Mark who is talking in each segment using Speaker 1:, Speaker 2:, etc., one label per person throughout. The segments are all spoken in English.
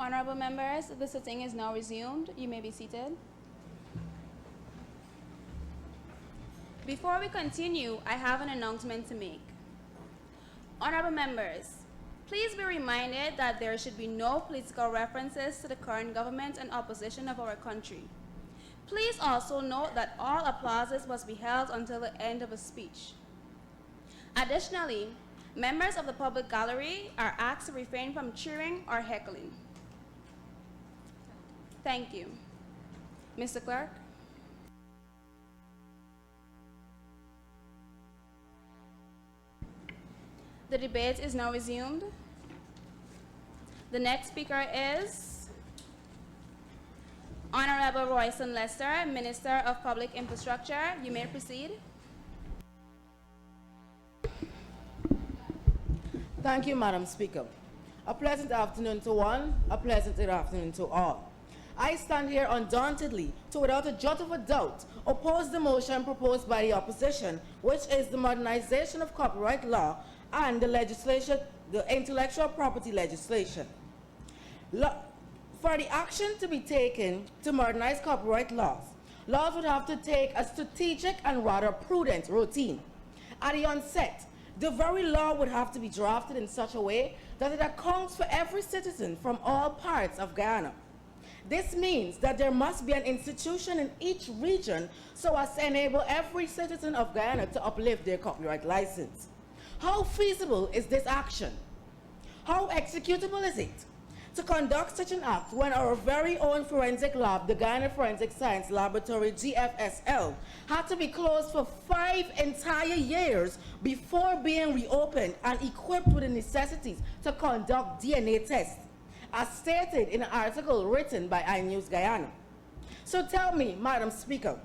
Speaker 1: Honorable members, the sitting is now resumed. You may be seated. Before we continue, I have an announcement to make. Honorable members, please be reminded that there should be no political references to the current government and opposition of our country. Please also note that all applauses must be held until the end of a speech. Additionally, members of the public gallery are asked to refrain from cheering or heckling. Thank you. Mr. Clerk. The debate is now resumed. The next speaker is Honorable Royston Lester, Minister of Public Infrastructure. You may proceed.
Speaker 2: Thank you, Madam Speaker. A pleasant afternoon to one, a pleasant afternoon to all. I stand here undauntedly to, without a jot of a doubt, oppose the motion proposed by the opposition, which is the modernization of copyright law and the legislation, the intellectual property legislation. For the action to be taken to modernize copyright laws would have to take a strategic and rather prudent routine. At the onset, the very law would have to be drafted in such a way that it accounts for every citizen from all parts of Guyana. This means that there must be an institution in each region so as to enable every citizen of Guyana to uplift their copyright license. How feasible is this action? How executable is it to conduct such an act when our very own forensic lab, the Guyana Forensic Science Laboratory, GFSL, had to be closed for 5 entire years before being reopened and equipped with the necessities to conduct DNA tests, as stated in an article written by iNews Guyana? So tell me, Madam Speaker,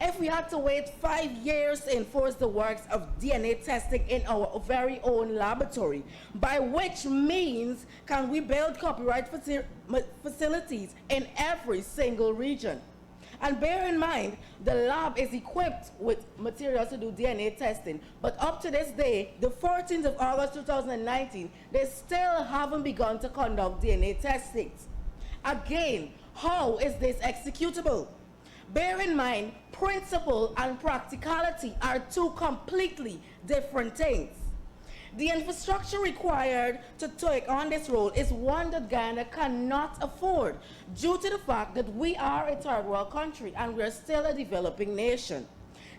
Speaker 2: if we had to wait 5 years to enforce the works of DNA testing in our very own laboratory, by which means can we build copyright facilities in every single region? And bear in mind, the lab is equipped with materials to do DNA testing, but up to this day, the 14th of August 2019, they still haven't begun to conduct DNA testing. Again, how is this executable? Bear in mind, principle and practicality are two completely different things. The infrastructure required to take on this role is one that Guyana cannot afford due to the fact that we are a third world country and we are still a developing nation.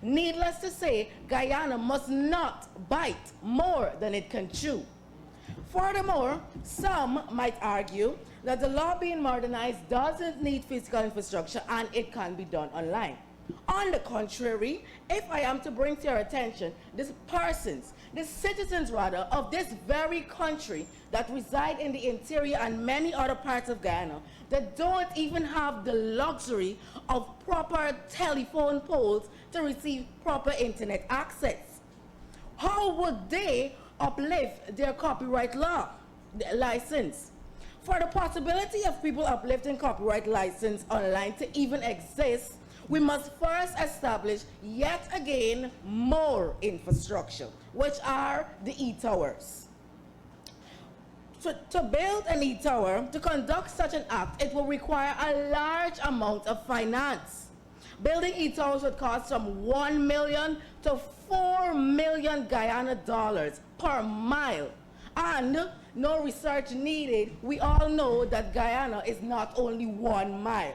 Speaker 2: Needless to say, Guyana must not bite more than it can chew. Furthermore, some might argue that the law being modernized doesn't need physical infrastructure and it can be done online. On the contrary, if I am to bring to your attention the citizens rather, of this very country that reside in the interior and many other parts of Guyana that don't even have the luxury of proper telephone poles to receive proper internet access. How would they uplift their copyright license? For the possibility of people uplifting copyright license online to even exist, we must first establish yet again more infrastructure, which are the e-towers. So to build an e-tower, to conduct such an act, it will require a large amount of finance. Building e-towers would cost from 1 million to 4 million Guyana dollars per mile. And no research needed, we all know that Guyana is not only 1 mile.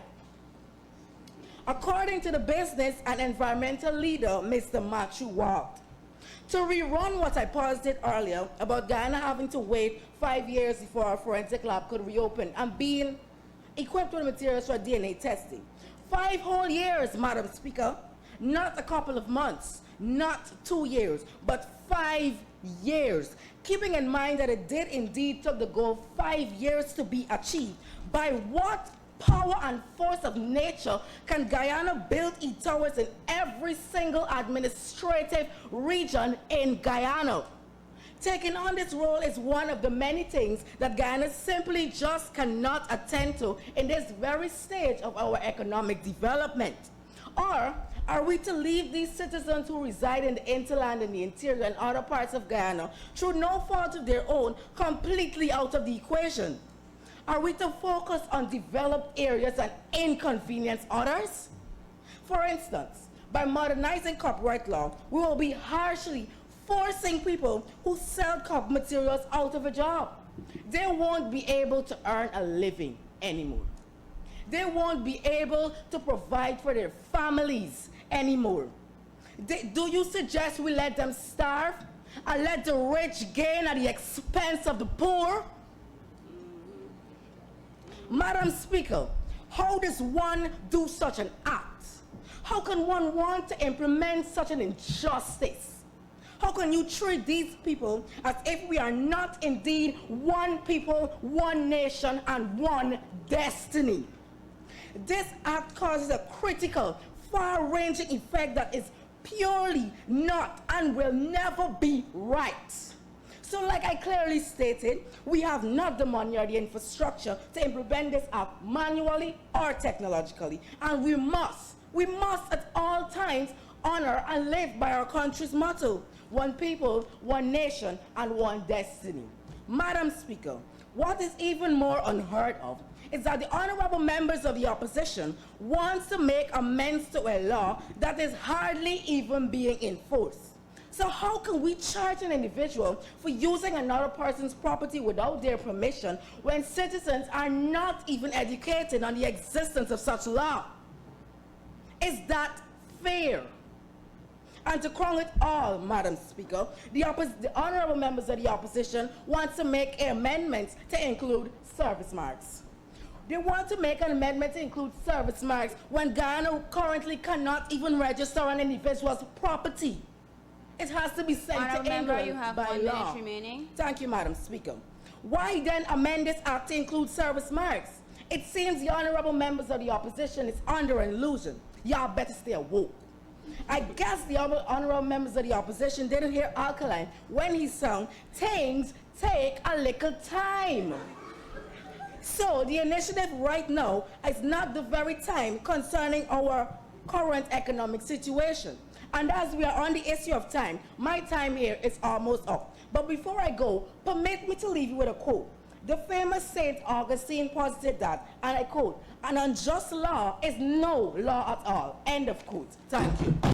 Speaker 2: According to the business and environmental leader, Mr. Matthew Walt, to rerun what I posited earlier about Guyana having to wait 5 years before our forensic lab could reopen and being equipped with materials for DNA testing. 5 whole years, Madam Speaker, not a couple of months, not 2 years, but 5 years. Keeping in mind that it did indeed take the goal 5 years to be achieved. By what power and force of nature can Guyana build e-towers in every single administrative region in Guyana? Taking on this role is one of the many things that Guyana simply just cannot attend to in this very stage of our economic development. Or are we to leave these citizens who reside in the hinterland and the interior and other parts of Guyana, through no fault of their own, completely out of the equation? Are we to focus on developed areas and inconvenience others? For instance, by modernizing copyright law, we will be harshly forcing people who sell copy materials out of a job. They won't be able to earn a living anymore. They won't be able to provide for their families anymore. Do you suggest we let them starve and let the rich gain at the expense of the poor? Madam Speaker, how does one do such an act? How can one want to implement such an injustice? How can you treat these people as if we are not indeed one people, one nation, and one destiny? This act causes a critical, far-ranging effect that is purely not and will never be right. So like I clearly stated, we have not the money or the infrastructure to implement this act manually or technologically. And we must at all times honor and live by our country's motto: one people, one nation, and one destiny. Madam Speaker, what is even more unheard of is that the honorable members of the opposition wants to make amends to a law that is hardly even being enforced. So how can we charge an individual for using another person's property without their permission when citizens are not even educated on the existence of such law? Is that fair? And to crown it all, Madam Speaker, the honorable members of the opposition want to make an amendment to include service marks. They want to make an amendment to include service marks when Guyana currently cannot even register an individual's property. It has to be sent to England
Speaker 1: you have
Speaker 2: by
Speaker 1: 1
Speaker 2: law.
Speaker 1: minute remaining.
Speaker 2: Thank you, Madam Speaker. Why then amend this act to include service marks? It seems the honorable members of the opposition is under an illusion. Y'all better stay woke. I guess the honorable members of the opposition didn't hear Alkaline when he sung, "Things take a little time." So the initiative right now is not the very time concerning our current economic situation. And as we are on the issue of time, my time here is almost up. But before I go, permit me to leave you with a quote. The famous Saint Augustine posited that, and I quote, "An unjust law is no law at all." End of quote. Thank you.